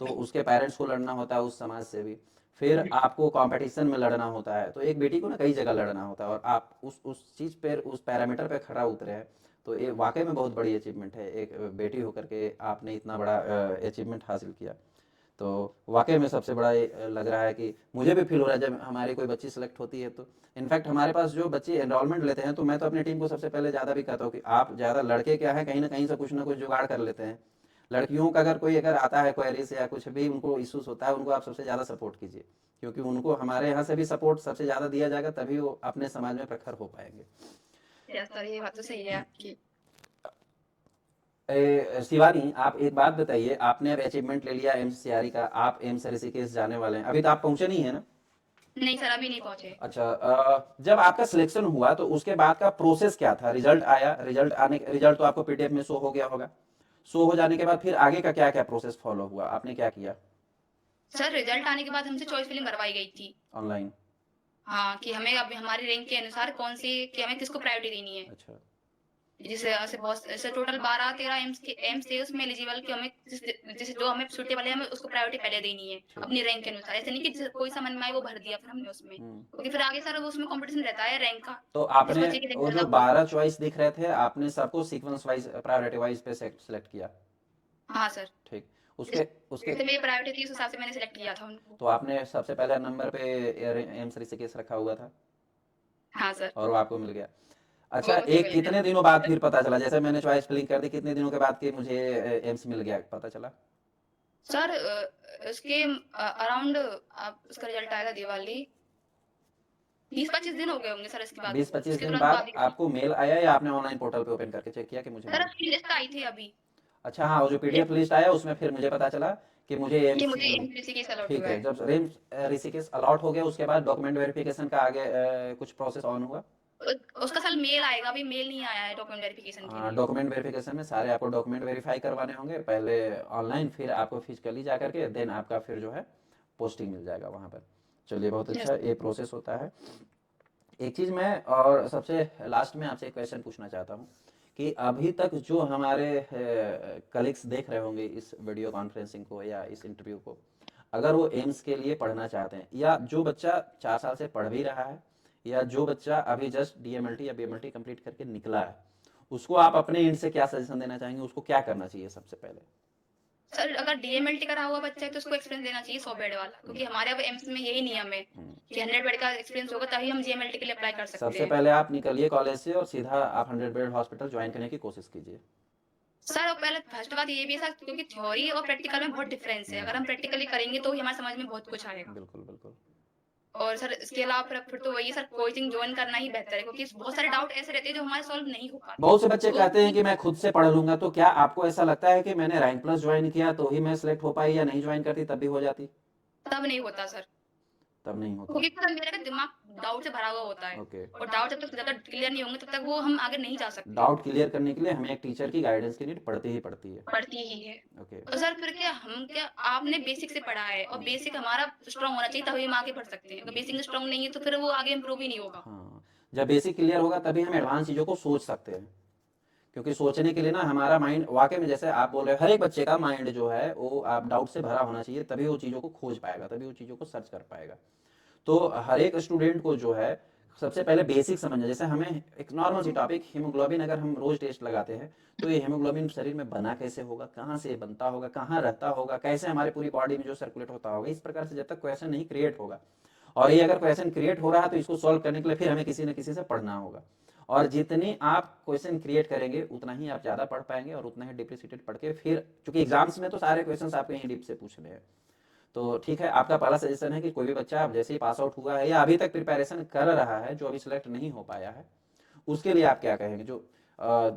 Speaker 1: तो उसके पेरेंट्स को लड़ना होता है उस समाज से भी, फिर आपको कंपटीशन में लड़ना होता है। तो एक बेटी को ना कई जगह लड़ना होता है, और आप उस चीज़ पर, उस पैरामीटर पे खड़ा उतरे हैं। तो ये वाकई में बहुत बड़ी अचीवमेंट है, एक बेटी होकर के आपने इतना बड़ा अचीवमेंट हासिल किया। तो वाकई में सबसे बड़ा ये लग रहा है कि मुझे भी फील हो रहा है जब हमारी कोई बच्ची सेलेक्ट होती है। तो इनफैक्ट हमारे पास जो बच्चे एनरोलमेंट लेते हैं, तो मैं तो अपनी टीम को सबसे पहले ज़्यादा भी कहता हूँ कि आप ज़्यादा, लड़के क्या है, कहीं ना कुछ जुगाड़ कर लेते हैं। लड़कियों का अगर कोई अगर आता है क्वेरीज या कुछ भी उनको इश्यूज होता है, उनको आप सबसे ज़्यादा सपोर्ट कीजिए। क्योंकि उनको हमारे यहाँ से भी सपोर्ट सबसे ज़्यादा दिया जाएगा, तभी वो अपने समाज में प्रखर हो पाएंगे।
Speaker 2: यस सर, ये बात तो सही है आपकी।
Speaker 1: शिवानी, आप एक बात बताइए, आपने अब अचीवमेंट ले लिया एम्स सियारी का, आप एम्स ऋषिकेश जाने वाले हैं, अभी तो आप पहुंचे नहीं है ना?
Speaker 2: नहीं सर, अभी नहीं पहुँचे।
Speaker 1: अच्छा, जब आपका सिलेक्शन हुआ तो उसके बाद का प्रोसेस क्या था? रिजल्ट आया, रिजल्ट तो आपको पीडीएफ में शो हो गया होगा। शो हो जाने के बाद फिर आगे का क्या क्या प्रोसेस फॉलो हुआ, आपने क्या किया?
Speaker 2: सर रिजल्ट आने के बाद हमसे चॉइस फिलिंग करवाई गई थी।
Speaker 1: ऑनलाइन?
Speaker 2: हाँ, कि हमें अब हमारे रैंक के अनुसार कौन सी कि हमें किसको प्रायोरिटी देनी है।
Speaker 1: अच्छा।
Speaker 2: जैसे ऐसे बहुत ऐसे टोटल 12-13 एम्स थे उसमें एलिजिबल कि हमें जैसे जो हमें सूटेबल है हमें उसको प्रायोरिटी पहले देनी है
Speaker 1: ठीक।
Speaker 2: अपनी रैंक के अनुसार। ऐसे नहीं कि जैसे कोई सा मन में आए वो भर दिया फिर हमने उसमें,
Speaker 1: हम्म।
Speaker 2: क्योंकि फिर आगे सर वो उसमें कंपटीशन रहता है रैंक का।
Speaker 1: तो
Speaker 2: जिस
Speaker 1: आपने
Speaker 2: बच्चे की रैंक
Speaker 1: वो जो
Speaker 2: ज्यादा होगी।
Speaker 1: 12 चॉइस दिख रहे थे, आपने सबको सीक्वेंस वाइज, प्रायोरिटी वाइज पे सेलेक्ट किया?
Speaker 2: हाँ सर,
Speaker 1: ठीक।
Speaker 2: जिस
Speaker 1: उसके उसके
Speaker 2: जैसे मेरी प्रायोरिटी थी उस हिसाब से मैंने सेलेक्ट किया था उनको।
Speaker 1: तो आपने सबसे पहले नंबर पे एम्स ऋषिकेश रखा हुआ था,
Speaker 2: हाँ सर,
Speaker 1: और वो आपको मिल गया।
Speaker 2: वो
Speaker 1: अच्छा,
Speaker 2: मुझे
Speaker 1: एक
Speaker 2: मिल गया।
Speaker 1: कितने दिनों बाद फिर पता चला, जैसे मैंने चॉइस फिलिंग कर दी, कितने दिनों के बाद कि मुझे एम्स मिल गया, पता चला?
Speaker 2: सर उसके अराउंड आप उसका रिजल्ट आएगा दिवाली 20-25 दिन हो गए होंगे सर इसके बाद।
Speaker 1: 20-25
Speaker 2: उसके
Speaker 1: दिन
Speaker 2: तुरंत
Speaker 1: बाद
Speaker 2: बाद ही
Speaker 1: आपको मेल आया, या आपने ऑनलाइन पोर्टल पे ओपन करके चेक किया कि मुझे
Speaker 2: सर
Speaker 1: मिल?
Speaker 2: उसकी लिस्ट आई थी अभी
Speaker 1: अच्छा हाँ, वो जो पीडीएफ लिस्ट आया उसमें फिर मुझे पता चला कि मुझे
Speaker 2: कि
Speaker 1: एम्स
Speaker 2: मुझे
Speaker 1: मिल गया।
Speaker 2: एमपीसी केस अलॉट
Speaker 1: ठीक
Speaker 2: हुआ
Speaker 1: है,
Speaker 2: है।
Speaker 1: जब एम्स ऋषिकेश अलॉट हो गया, उसके बाद डॉक्यूमेंट वेरिफिकेशन का आगे कुछ प्रोसेस ऑन हुआ?
Speaker 2: उसका सर मेल आएगा, अभी मेल नहीं आया है डॉक्यूमेंट वेरिफिकेशन के लिए।
Speaker 1: डॉक्यूमेंट वेरिफिकेशन में सारे आपको डॉक्यूमेंट वेरीफाई करवाने होंगे, पहले ऑनलाइन, फिर आपको फिजिकली जा करके, देन आपका फिर जो है पोस्टिंग मिल जाएगा वहाँ पर। चलिए बहुत
Speaker 2: यस।
Speaker 1: अच्छा, ये प्रोसेस होता है। एक चीज़ मैं और सबसे लास्ट में आपसे एक क्वेश्चन पूछना चाहता हूँ कि अभी तक जो हमारे कलीग्स देख रहे होंगे इस वीडियो कॉन्फ्रेंसिंग को या इस इंटरव्यू को, अगर वो एम्स के लिए पढ़ना चाहते हैं, या जो बच्चा 4 साल से पढ़ भी रहा है, या जो बच्चा अभी जस्ट डीएमएलटी या बीएमएलटी कंप्लीट करके निकला है, उसको आप अपने एंड से क्या सजेशन देना चाहेंगे, उसको क्या करना चाहिए सबसे पहले?
Speaker 2: सर अगर डीएमएलटी करा हुआ बच्चा है तो उसको एक्सपीरियंस देना चाहिए 100 बेड वाला,
Speaker 1: हम्म,
Speaker 2: क्योंकि हमारे अब एम्स में यही नियम है
Speaker 1: हम्म।
Speaker 2: कि 100 बेड का एक्सपीरियंस होगा तभी हम जीएमएलटी के लिए अप्लाई कर सकते
Speaker 1: सबसे
Speaker 2: हैं।
Speaker 1: पहले आप निकलिए कॉलेज से और सीधा आप 100 बेड हॉस्पिटल ज्वाइन करने की कोशिश कीजिए।
Speaker 2: सर और पहले फर्स्ट बात ये भी है सर, क्योंकि थ्योरी और प्रैक्टिकल में बहुत डिफरेंस है। अगर हम प्रैक्टिकली करेंगे तो ही हमारे समझ में बहुत कुछ आएगा।
Speaker 1: बिल्कुल बिल्कुल।
Speaker 2: और सर इसके अलावा फिर तो वही सर कोचिंग ज्वाइन करना ही बेहतर है, क्योंकि बहुत सारे डाउट ऐसे रहते हैं जो हमारे सॉल्व नहीं हो पाते।
Speaker 1: बहुत से बच्चे
Speaker 2: तो
Speaker 1: कहते हैं कि मैं खुद से पढ़ लूंगा, तो क्या आपको ऐसा लगता है कि मैंने रैंक प्लस ज्वाइन किया तो ही मैं सिलेक्ट हो पाई, या नहीं ज्वाइन करती तब भी हो जाती?
Speaker 2: तब नहीं होता सर।
Speaker 1: तब नहीं होता।
Speaker 2: क्योंकि पता है मेरा दिमाग डाउट से भरा हुआ होता है
Speaker 1: ओके।
Speaker 2: और डाउट जब तक ज़्यादा क्लियर नहीं होंगे तब तक वो हम आगे नहीं जा सकते।
Speaker 1: डाउट क्लियर करने के लिए हमें एक टीचर की गाइडेंस की नीड पड़ती ही पड़ती है।
Speaker 2: पड़ती ही है।
Speaker 1: ओके।
Speaker 2: और सर फिर क्या आपने बेसिक से पढ़ा है और बेसिक हमारा स्ट्रॉन्ग होना चाहिए तभी हम आगे बढ़ सकते हैं। अगर बेसिक स्ट्रॉन्ग नहीं है तो फिर वो आगे इम्प्रूव ही नहीं होगा।
Speaker 1: हाँ, जब बेसिक क्लियर होगा तभी हम एडवांस चीज़ों को सोच सकते हैं, क्योंकि सोचने के लिए ना हमारा माइंड वाकई में, जैसे आप बोल रहे हैं, हर एक बच्चे का माइंड जो है वो आप डाउट से भरा होना चाहिए, तभी वो चीज़ों को खोज पाएगा, तभी वो चीज़ों को सर्च कर पाएगा। तो हर एक स्टूडेंट को जो है सबसे पहले बेसिक समझना, जैसे हमें एक नॉर्मल सी टॉपिक हीमोग्लोबिन, अगर हम रोज टेस्ट लगाते हैं तो ये हीमोग्लोबिन शरीर में बना कैसे होगा, कहाँ से बनता होगा, कहाँ रहता होगा, कैसे हमारे पूरी बॉडी में जो सर्कुलेट होता होगा, इस प्रकार से जब तक क्वेश्चन नहीं क्रिएट होगा, और ये अगर क्वेश्चन क्रिएट हो रहा है तो इसको सॉल्व करने के लिए फिर हमें किसी न किसी से पढ़ना होगा, और जितनी आप क्वेश्चन क्रिएट करेंगे उतना ही आप ज़्यादा पढ़ पाएंगे, और उतना ही डिप्रिसिएटेड पढ़ के फिर, चूंकि एग्जाम्स में तो सारे क्वेश्चन आपको यहीं डीप से पूछने हैं। तो ठीक है, आपका पहला सजेशन है कि कोई भी बच्चा अब जैसे ही पास आउट हुआ है या अभी तक प्रिपरेशन कर रहा है, जो अभी सिलेक्ट नहीं हो पाया है, उसके लिए आप क्या कहेंगे, जो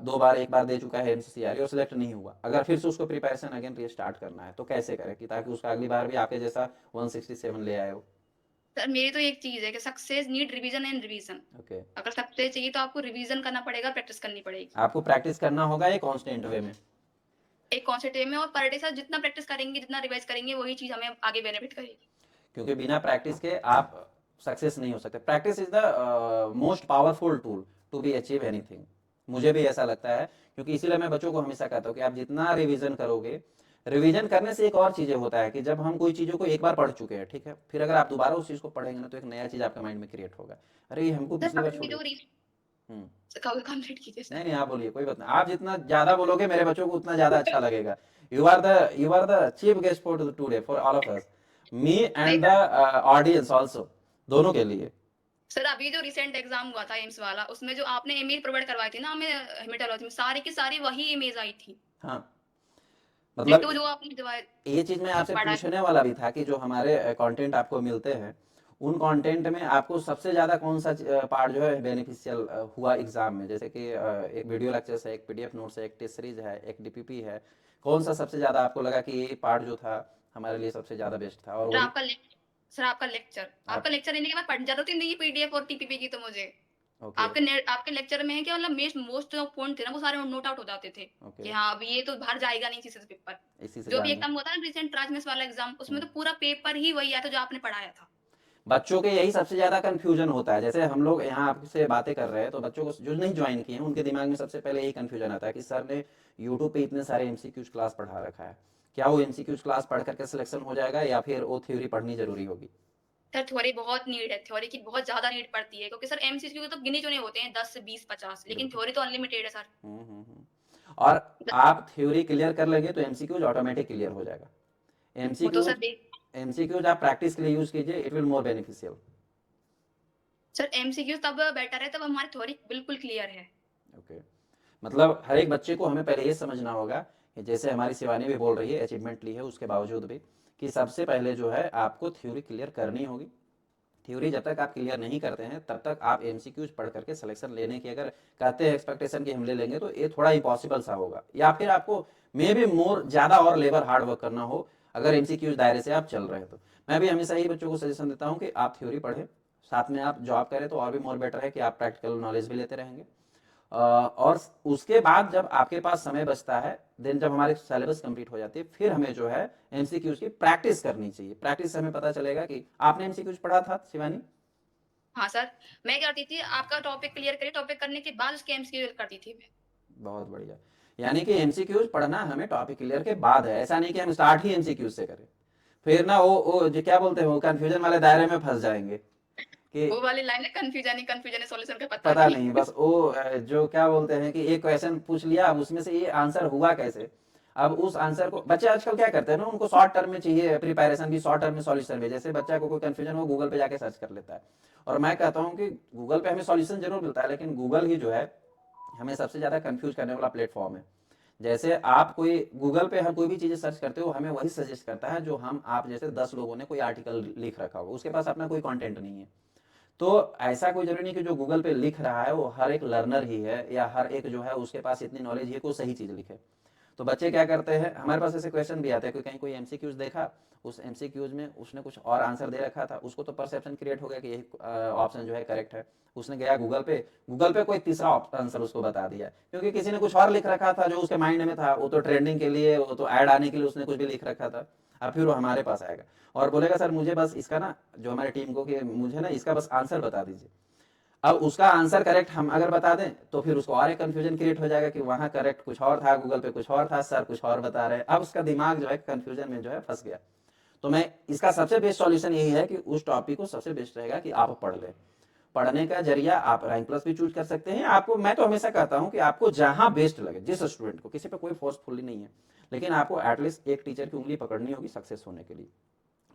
Speaker 1: 2 बार, 1 बार दे चुका है एमसीसीआरटी और सिलेक्ट नहीं हुआ, अगर फिर से उसको प्रिपरेशन अगेन रीस्टार्ट करना है तो कैसे करें कि ताकि उसका अगली बार भी आपके जैसा 167 ले आए हो?
Speaker 2: सर मेरी तो एक चीज़ है कि success need revision and revision.
Speaker 1: Okay.
Speaker 2: अगर सक्सेस चाहिए तो आपको रिवीजन करना पड़ेगा, प्रैक्टिस करनी पड़ेगी।
Speaker 1: आपको प्रैक्टिस करना होगा एक कांस्टेंट वे में।
Speaker 2: एक कॉन्सेप्ट वे में और पर डे सर जितना प्रैक्टिस करेंगे, जितना रिवाइज करेंगे वही चीज़ हमें आगे बेनिफिट करेगी।
Speaker 1: क्योंकि बिना प्रैक्टिस के आप सक्सेस नहीं हो सकते। Practice is the most powerful tool to be achieve anything, मुझे भी ऐसा लगता है, क्योंकि इसीलिए मैं बच्चों को हमेशा कहता हूँ कि आप जितना रिवीजन करोगे, रिवीजन करने से एक और चीज़ें होता है कि जब हम कोई चीज़ों को एक बार पढ़ चुके हैं, ठीक है, फिर अगर आप दोबारा उस चीज़ को पढ़ेंगे ना तो एक नया चीज़ आपके माइंड में क्रिएट होगा, अरे ये हमको
Speaker 2: सर
Speaker 1: पिछली बार
Speaker 2: अभी
Speaker 1: छूट
Speaker 2: जो
Speaker 1: गई।
Speaker 2: री
Speaker 1: हम्म।
Speaker 2: कंप्लीट कीजिए
Speaker 1: नहीं
Speaker 2: सर।
Speaker 1: नहीं, आप बोलिए, कोई बात नहीं, आप जितना ज़्यादा बोलोगे मेरे बच्चों को उतना ज़्यादा अच्छा लगेगा। You are the chief guest for today for all of us, me
Speaker 2: नहीं
Speaker 1: and the
Speaker 2: sir,
Speaker 1: audience also, दोनों के लिए।
Speaker 2: सर अभी जो रिसेंट एग्जाम हुआ था एम्स वाला, उसमें जो आपने इमेज प्रोवाइड करवाई थी ना हमें हेमेटोलॉजी में, सारी की सारी वही इमेज आई थी।
Speaker 1: हाँ, मतलब
Speaker 2: डिट्टो जो आपने
Speaker 1: ये चीज मैं आपसे
Speaker 2: पढ़ा है।
Speaker 1: पूछने वाला भी था कि जो हमारे कंटेंट आपको मिलते हैं, उन कंटेंट में आपको सबसे ज्यादा कौन सा पार्ट जो है बेनिफिशियल हुआ एग्जाम में, जैसे कि एक वीडियो लेक्चर्स है, एक पीडीएफ नोट्स है, एक टेस्ट सीरीज है, एक डीपीपी है, कौन सा सबसे ज्यादा आपको लगा कि ये पार्ट जो था हमारे लिए सबसे ज्यादा बेस्ट था, और
Speaker 2: सर
Speaker 1: वही
Speaker 2: आपका लेक्चर, सर आपका
Speaker 1: आप।
Speaker 2: लेक्चर लेने के बाद पढ़ जरूरत ही नहीं है पीडीएफ और टीपीपी की तो मुझे।
Speaker 1: ओके।
Speaker 2: आपके लेक्चर में है क्या, मतलब मोस्ट जो पॉइंट थे ना वो सारे नोट आउट हो जाते थे
Speaker 1: ओके।
Speaker 2: कि हाँ अब ये तो बाहर जाएगा नहीं किसी से पेपर।
Speaker 1: इसी से
Speaker 2: जो भी
Speaker 1: जान लो।
Speaker 2: एग्जाम हुआ था ना रिसेंट राजमेस वाला एग्जाम, उसमें
Speaker 1: हम्म।
Speaker 2: तो पूरा पेपर ही वही आया था जो आपने पढ़ाया था।
Speaker 1: बच्चों के यही सबसे ज्यादा कंफ्यूजन होता है, जैसे हम लोग यहाँ आपसे बातें कर रहे हैं तो बच्चों को जो नहीं ज्वाइन किए हैं उनके दिमाग में सबसे पहले यही कंफ्यूजन आता है कि सर ने यूट्यूब पे इतने सारे एमसीक्यूज क्लास पढ़ा रखा है, क्या वो एमसीक्यूज क्लास पढ़ करके सिलेक्शन हो जाएगा या फिर वो थ्योरी पढ़नी जरूरी होगी?
Speaker 2: सर थ्योरी बहुत नीड है, थ्योरी की बहुत ज्यादा नीड पड़ती है क्योंकि सर एमसीक्यू तो गिने चुने होते हैं 10 20 50, लेकिन
Speaker 1: बिल्कुल।
Speaker 2: थ्योरी तो अनलिमिटेड है सर।
Speaker 1: और आप थ्योरी क्लियर कर लेंगे तो एमसीक्यूज ऑटोमेटिक क्लियर हो जाएगा।
Speaker 2: वो तो
Speaker 1: एमसीक्यूज,
Speaker 2: सर देख,
Speaker 1: एमसीक्यूज आप प्रैक्टिस के लिए यूज कीजिए, it will more beneficial.
Speaker 2: Sir MCQ तब बेटर है तब हमारी थ्योरी बिल्कुल क्लियर है।
Speaker 1: ओके। मतलब हर एक बच्चे को हमें पहले ये समझना होगा कि जैसे हमारी शिवानी भी बोल रही है, अचीवमेंट ली है उसके बावजूद भी, कि सबसे पहले जो है आपको थ्योरी क्लियर करनी होगी। थ्योरी जब तक आप क्लियर नहीं करते हैं तब तक आप एमसीक्यूज पढ़ करके सिलेक्शन लेने की अगर कहते हैं एक्सपेक्टेशन की हम ले लेंगे तो ये थोड़ा इम्पॉसिबल सा होगा, या फिर आपको मे बी मोर ज़्यादा और लेबर हार्ड वर्क करना हो अगर एमसीक्यूज दायरे से आप चल रहे हैं तो। मैं भी हमेशा ही बच्चों को सजेशन देता हूँ कि आप थ्योरी पढ़ें, साथ में आप जॉब करें तो और भी मोर बेटर है कि आप प्रैक्टिकल नॉलेज भी लेते रहेंगे। और उसके बाद जब आपके पास समय बचता है, देन जब हमारी सिलेबस कंप्लीट हो जाती है, फिर हमें जो है एमसीक्यूज की प्रैक्टिस करनी चाहिए। प्रैक्टिस से हमें पता चलेगा कि आपने एमसीक्यूज पढ़ा था शिवानी?
Speaker 2: हाँ सर, मैं क्या करती थी आपका टॉपिक क्लियर करिए, टॉपिक करने के बाद उसके एमसीक्यू करती थी मैं।
Speaker 1: बहुत बढ़िया। यानी कि एमसीक्यूज पढ़ना हमें टॉपिक क्लियर के बाद है, ऐसा नहीं कि हम स्टार्ट ही एमसीक्यूज से करें, फिर ना वो जो क्या बोलते हैं वो कंफ्यूजन वाले दायरे में फंस जाएंगे कि
Speaker 2: वो वाली लाइन है, कंफ्यूजन है सॉल्यूशन का पता
Speaker 1: पता
Speaker 2: नहीं।
Speaker 1: नहीं, बस वो जो क्या बोलते हैं कि एक क्वेश्चन पूछ लिया, अब उसमें से ये आंसर हुआ कैसे, अब उस आंसर को बच्चे आजकल क्या करते हैं ना, उनको शॉर्ट टर्म में चाहिए प्रिपरेशन भी, शॉर्ट टर्म में सॉल्यूशन भी, जैसे बच्चा को कोई कंफ्यूजन हो गूगल पे जाके सर्च कर लेता है। और मैं कहता हूँ कि गूगल पे हमें सॉल्यूशन जरूर मिलता है, लेकिन गूगल ही जो है हमें सबसे ज्यादा कंफ्यूज करने वाला प्लेटफॉर्म है। जैसे आप कोई गूगल पे हर कोई भी चीज़ें सर्च करते हो, हमें वही सजेस्ट करता है जो हम आप जैसे 10 लोगों ने कोई आर्टिकल लिख रखा हो, उसके पास अपना कोई कंटेंट नहीं है। तो ऐसा कोई जरूरी नहीं कि जो गूगल पे लिख रहा है वो हर एक लर्नर ही है या हर एक जो है उसके पास इतनी नॉलेज है कि वो सही चीज़ लिखे। तो बच्चे क्या करते हैं, हमारे पास ऐसे क्वेश्चन भी आते हैं कि कहीं कोई एमसीक्यूज देखा, उस एमसीक्यूज में उसने कुछ और आंसर दे रखा था, उसको तो परसेप्शन क्रिएट हो गया कि यही ऑप्शन जो है करेक्ट है। उसने गया गूगल पे कोई तीसरा आंसर उसको बता दिया, क्योंकि किसी ने कुछ और लिख रखा था जो उसके माइंड में था, वो तो ट्रेंडिंग के लिए, वो तो ऐड आने के लिए उसने कुछ भी लिख रखा था। अब फिर वो हमारे पास आएगा और बोलेगा सर मुझे बस इसका ना, जो हमारी टीम को, कि मुझे ना इसका बस आंसर बता दीजिए। अब उसका आंसर करेक्ट हम अगर बता दें तो फिर उसको और एक कंफ्यूजन क्रिएट हो जाएगा कि वहां करेक्ट कुछ और था, गूगल पे कुछ और था, सर कुछ और बता रहे हैं। अब उसका दिमाग जो है कंफ्यूजन में जो है फंस गया। तो मैं इसका सबसे बेस्ट सॉल्यूशन यही है कि उस टॉपिक को सबसे बेस्ट रहेगा कि आप पढ़ लें। पढ़ने का जरिया आप रैंक प्लस भी चूज कर सकते हैं। आपको, मैं तो हमेशा कहता हूं कि आपको जहां बेस्ट लगे, जिस स्टूडेंट को, किसी पे कोई फोर्सफुली नहीं है, लेकिन आपको एटलीस्ट एक टीचर की उंगली पकड़नी होगी सक्सेस होने के लिए।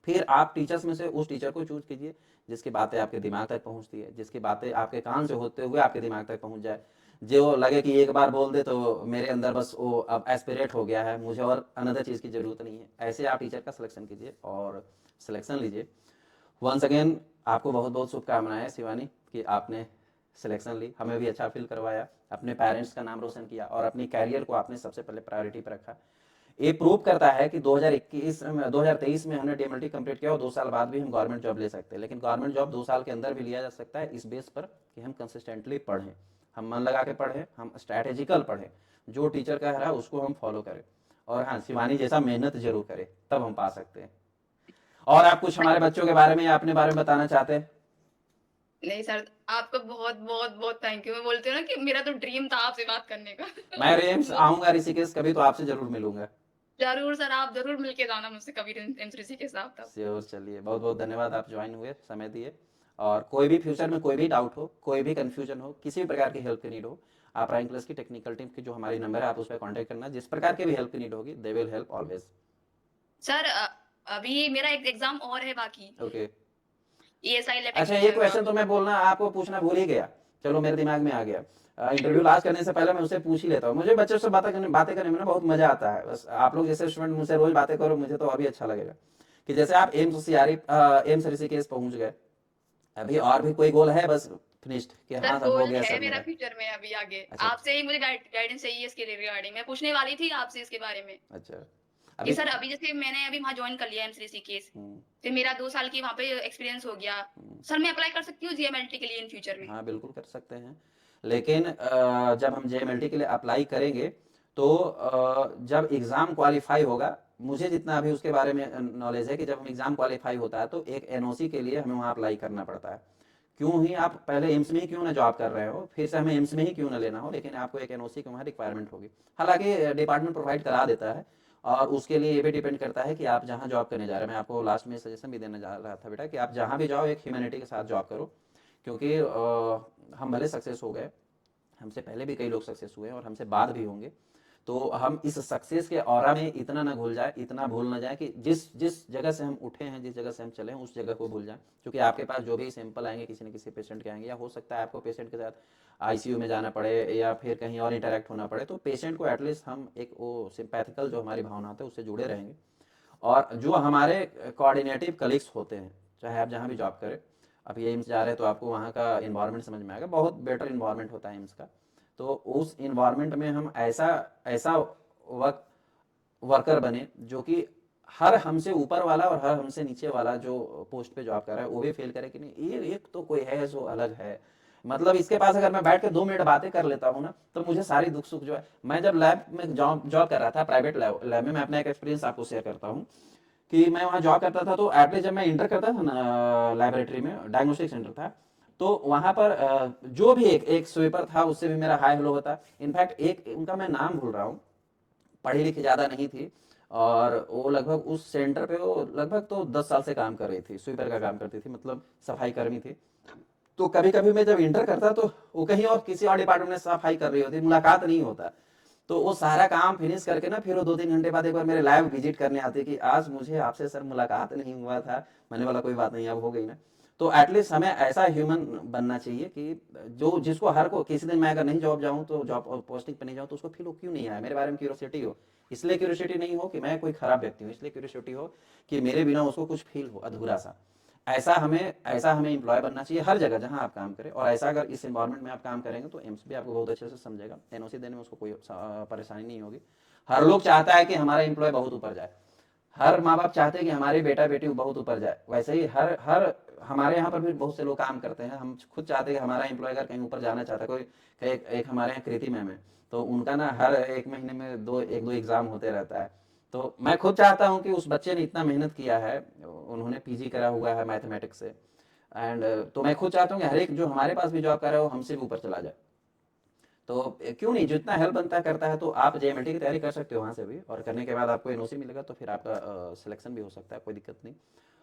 Speaker 1: फिर आप टीचर्स में से उस टीचर को चूज कीजिए जिसकी बातें आपके दिमाग तक पहुंचती है, जिसकी बातें आपके कान से होते हुए आपके दिमाग तक पहुंच जाए, जो लगे कि एक बार बोल दे तो मेरे अंदर बस वो अब एस्पिरेट हो गया है, मुझे और अनदर चीज़ की ज़रूरत नहीं है। ऐसे आप टीचर का सिलेक्शन कीजिए और सिलेक्शन लीजिए। वंस अगेन आपको बहुत बहुत शुभकामनाएं शिवानी कि आपने सिलेक्शन ली, हमें भी अच्छा फील करवाया, अपने पेरेंट्स का नाम रोशन किया और अपनी कैरियर को आपने सबसे पहले प्रायोरिटी पर रखा। ये प्रूव करता है कि 2023 में हमने डीएमएलटी कंप्लीट किया और 2 साल बाद भी हम गवर्नमेंट जॉब ले सकते हैं। लेकिन गवर्नमेंट जॉब 2 साल के अंदर भी लिया जा सकता है, इस बेस पर कि हम कंसिस्टेंटली पढ़ें, हम मन लगा के पढ़ें, हम स्ट्रैटेजिकल पढ़ें, जो टीचर कह रहा है उसको हम फॉलो करें, और हाँ शिवानी जैसा मेहनत जरूर करें, तब हम पा सकते हैं। और आप कुछ हमारे बच्चों के बारे में या अपने बारे में बताना चाहते हैं?
Speaker 2: नहीं सर, आपका बहुत बहुत बहुत थैंक यू। मैं बोलती हूँ ना कि मेरा तो ड्रीम था आपसे बात करने का।
Speaker 1: मैं रेम्स
Speaker 2: बहुत
Speaker 1: आऊंगा ऋषिकेश कभी, तो आपसे जरूर मिलूंगा।
Speaker 2: जरूर सर, आप जरूर मिलके जाना मुझसे कभी एमसीसी के साथ तब।
Speaker 1: श्योर, चलिए बहुत बहुत धन्यवाद, आप ज्वाइन हुए, समय दिए। और कोई भी फ्यूचर में कोई भी डाउट हो, कोई भी कंफ्यूजन हो, किसी भी प्रकार की हेल्प की नीड हो, आप रैंक प्लस की टेक्निकल टीम की जो हमारी नंबर है आप उस पर कॉन्टैक्ट करना। जिस प्रकार की भी हेल्प की नीड होगी they will help always.
Speaker 2: Sir अभी मेरा एक एग्जाम और है बाकी,
Speaker 1: ओके।
Speaker 2: ईएसआई
Speaker 1: अच्छा, ये
Speaker 2: टेक्नीशियन का।
Speaker 1: क्वेश्चन तो मैं बोलना आपको पूछना भूल ही गया, चलो मेरे दिमाग में आ गया। इंटरव्यू लास्ट करने से पहले मैं उससे पूछ ही लेता हूँ। मुझे बच्चों से बातें करने में ना बहुत मजा आता है। बस आप लोग जैसे स्टूडेंट मुझसे रोज बातें करो, मुझे तो अभी अच्छा लगेगा। कि जैसे आप एम्स ऋषिकेश पहुंच गए, अभी और भी कोई गोल है, बस फिनिश्ड कि
Speaker 2: सर
Speaker 1: हाँ सब हो
Speaker 2: गोल
Speaker 1: गया
Speaker 2: है
Speaker 1: सब
Speaker 2: मेरा
Speaker 1: मेरा?
Speaker 2: फ्यूचर में अभी आगे।
Speaker 1: अच्छा
Speaker 2: आपसे ही मुझे गाइडेंस चाहिए इसके रिगार्डिंग। मैं पूछने वाली थी आपसे इसके बारे में
Speaker 1: अच्छा।
Speaker 2: कि
Speaker 1: अभी
Speaker 2: सर अभी जैसे मैंने अभी वहाँ ज्वाइन कर लिया एमसीसी केस,
Speaker 1: हम्म,
Speaker 2: फिर मेरा 2 साल की वहाँ पे एक्सपीरियंस हो गया।
Speaker 1: हम्म,
Speaker 2: सर मैं अप्लाई कर सकती हूँ जीएमएलटी के लिए इन फ्यूचर में?
Speaker 1: हाँ बिल्कुल कर सकते हैं। लेकिन जब हम जेएमएलटी के लिए अप्लाई करेंगे तो जब एग्ज़ाम क्वालिफाई होगा, मुझे जितना अभी उसके बारे में नॉलेज है कि जब हम एग्ज़ाम क्वालिफाई होता है तो एक एनओसी के लिए हमें वहाँ अप्लाई करना पड़ता है। क्यों ही आप पहले एम्स में ही क्यों ना जॉब कर रहे हो, फिर से हमें एम्स में ही क्यों ना लेना हो, लेकिन आपको एक एनओसी की वहाँ रिक्वायरमेंट होगी। हालांकि डिपार्टमेंट प्रोवाइड करा देता है, और उसके लिए ये भी डिपेंड करता है कि आप जहाँ जॉब करने जा रहे हैं। मैं आपको लास्ट में सजेशन भी देने जा रहा था बेटा कि आप जहाँ भी जाओ एक ह्यूमैनिटी के साथ जॉब करो। क्योंकि हम भले सक्सेस हो गए, हमसे पहले भी कई लोग सक्सेस हुए हैं और हमसे बाद भी होंगे, तो हम इस सक्सेस के ऑरा में इतना ना भूल जाए, इतना भूल ना जाए कि जिस जिस जगह से हम उठे हैं, जिस जगह से हम चले हैं, उस जगह को भूल जाए। क्योंकि आपके पास जो भी सैंपल आएंगे किसी न किसी पेशेंट के आएंगे, या हो सकता है आपको पेशेंट के साथ आईसीयू में जाना पड़े या फिर कहीं और इंटरेक्ट होना पड़े, तो पेशेंट को एटलीस्ट हम एक वो सिंपैथिकल जो हमारी भावना होती है उससे जुड़े रहेंगे। और जो हमारे कोऑर्डिनेटिव कलीग्स होते हैं, चाहे आप जहाँ भी जॉब करें, अब ये एम्स जा रहे हैं तो आपको वहाँ का इन्वायरमेंट समझ में आएगा, बहुत बेटर इन्वायरमेंट होता है एम्स का। तो उस इन्वायरमेंट में हम ऐसा ऐसा वर्क वर्कर बने जो कि हर हमसे ऊपर वाला और हर हमसे नीचे वाला जो पोस्ट पे जॉब कर रहा है वो भी फील करे कि नहीं ये एक तो कोई है जो अलग है। मतलब इसके पास अगर मैं बैठ के 2 मिनट बातें कर लेता हूँ ना, तो मुझे सारी दुख सुख जो है, मैं जब लैब में जॉब जॉब कर रहा था प्राइवेट लैब में, मैं अपना एक एक्सपीरियंस आपको शेयर करता हूँ कि मैं वहाँ जॉब करता था, तो एटलीस्ट जब मैं इंटर करता था ना लाइब्रेटरी में, डायग्नोस्टिक सेंटर था, तो वहाँ पर जो भी एक एक स्वीपर था उससे भी मेरा हाई हेलो होता। इनफैक्ट एक उनका मैं नाम भूल रहा हूँ, पढ़ी लिखी ज़्यादा नहीं थी, और वो लगभग उस सेंटर पे वो लगभग तो 10 साल से काम कर रही थी, स्वीपर का काम करती थी, मतलब सफाई कर्मी थी। तो कभी कभी मैं जब इंटर करता तो वो कहीं और किसी और डिपार्टमेंट में सफाई कर रही होती, मुलाकात नहीं होता। तो वो सारा काम फिनिश करके ना फिर वो 2-3 घंटे बाद एक बार मेरे लैब विजिट करने आती कि आज मुझे आपसे सर मुलाकात नहीं हुआ था। मैंने बोला कोई बात नहीं, अब हो गई ना। तो एटलीस्ट हमें ऐसा ह्यूमन बनना चाहिए कि जो जिसको हर को किसी दिन मैं अगर नहीं जॉब जाऊँ तो जॉब पोस्टिंग पर नहीं जाऊँ तो उसको फील हो क्यों नहीं आया, मेरे बारे में क्यूरियोसिटी हो। इसलिए क्यूरियोसिटी नहीं हो कि मैं कोई खराब व्यक्ति हूँ, इसलिए क्यूरियोसिटी हो कि मेरे बिना उसको कुछ फील हो अधूरा सा। ऐसा हमें एम्प्लॉय बनना चाहिए हर जगह जहां आप काम करें। और ऐसा अगर इस एनवायरनमेंट में आप काम करेंगे तो एम्स भी आपको बहुत अच्छे से समझेगा, एनओसी देने में उसको कोई परेशानी नहीं होगी। हर लोग चाहता है कि हमारा एम्प्लॉय बहुत ऊपर जाए, हर माँ बाप चाहते हैं कि हमारी बेटा बेटी बहुत ऊपर जाए। वैसे ही हर हर हमारे यहाँ पर भी बहुत से लोग काम करते हैं, हम खुद चाहते हैं कि हमारा एम्प्लॉय अगर कहीं ऊपर जाना चाहता है, कोई एक हमारे यहाँ कृति मैम है, तो उनका ना हर एक महीने में एक दो एग्जाम होते रहता है। तो मैं खुद चाहता हूँ कि उस बच्चे ने इतना मेहनत किया है, उन्होंने पीजी करा हुआ है मैथमेटिक्स से, एंड तो मैं खुद चाहता हूँ कि हर एक जो हमारे पास भी जॉब कर रहा है वो हमसे भी ऊपर चला जाए। तो क्यों नहीं, जितना हेल्प बनता है करता है। तो आप जेएमएलटी की तैयारी कर सकते हो वहाँ से भी, और करने के बाद आपको एनओसी मिलेगा तो फिर आपका सिलेक्शन भी हो सकता है, कोई दिक्कत नहीं।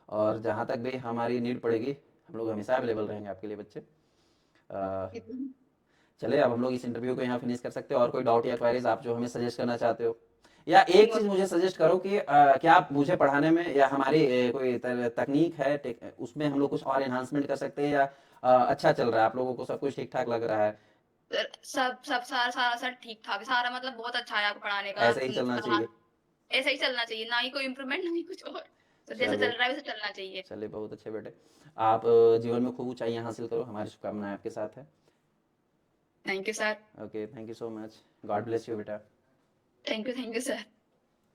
Speaker 1: और जहाँ तक भी हमारी नीड पड़ेगी, हम लोग हमेशा अवेलेबल रहेंगे आपके लिए बच्चे। अ, चलिए अब हम लोग इस इंटरव्यू को यहाँ फिनिश कर सकते हो। और कोई डाउट या क्वेरीज आप जो हमें सजेस्ट करना चाहते हो, या एक चीज़ मुझे सजेस्ट करो कि क्या आप मुझे पढ़ाने में या हमारी कोई तकनीक है उसमें हम लोग कुछ और एनहांसमेंट कर सकते हैं, या अच्छा चल रहा है, आप लोगों को सब कुछ ठीक ठाक लग रहा है?
Speaker 2: सब सब सारा सारा सर ठीक ठाक, सारा मतलब बहुत अच्छा है आपको पढ़ाने का।
Speaker 1: ऐसे ही चलना चाहिए।
Speaker 2: ऐसा ही चलना चाहिए, ना ही कोई इम्प्रूवमेंट, ना ही कुछ और। तो जैसे चल
Speaker 1: चलिए,
Speaker 2: रहा है वैसे चलना चाहिए।
Speaker 1: चलिए बहुत अच्छे बेटे। आप जीवन में खूब ऊंचाइयां हासिल करो, हमारी शुभकामनाएं आपके साथ है।
Speaker 2: Thank you sir.
Speaker 1: Okay, thank you so much. God bless you बेटा।
Speaker 2: Thank you sir.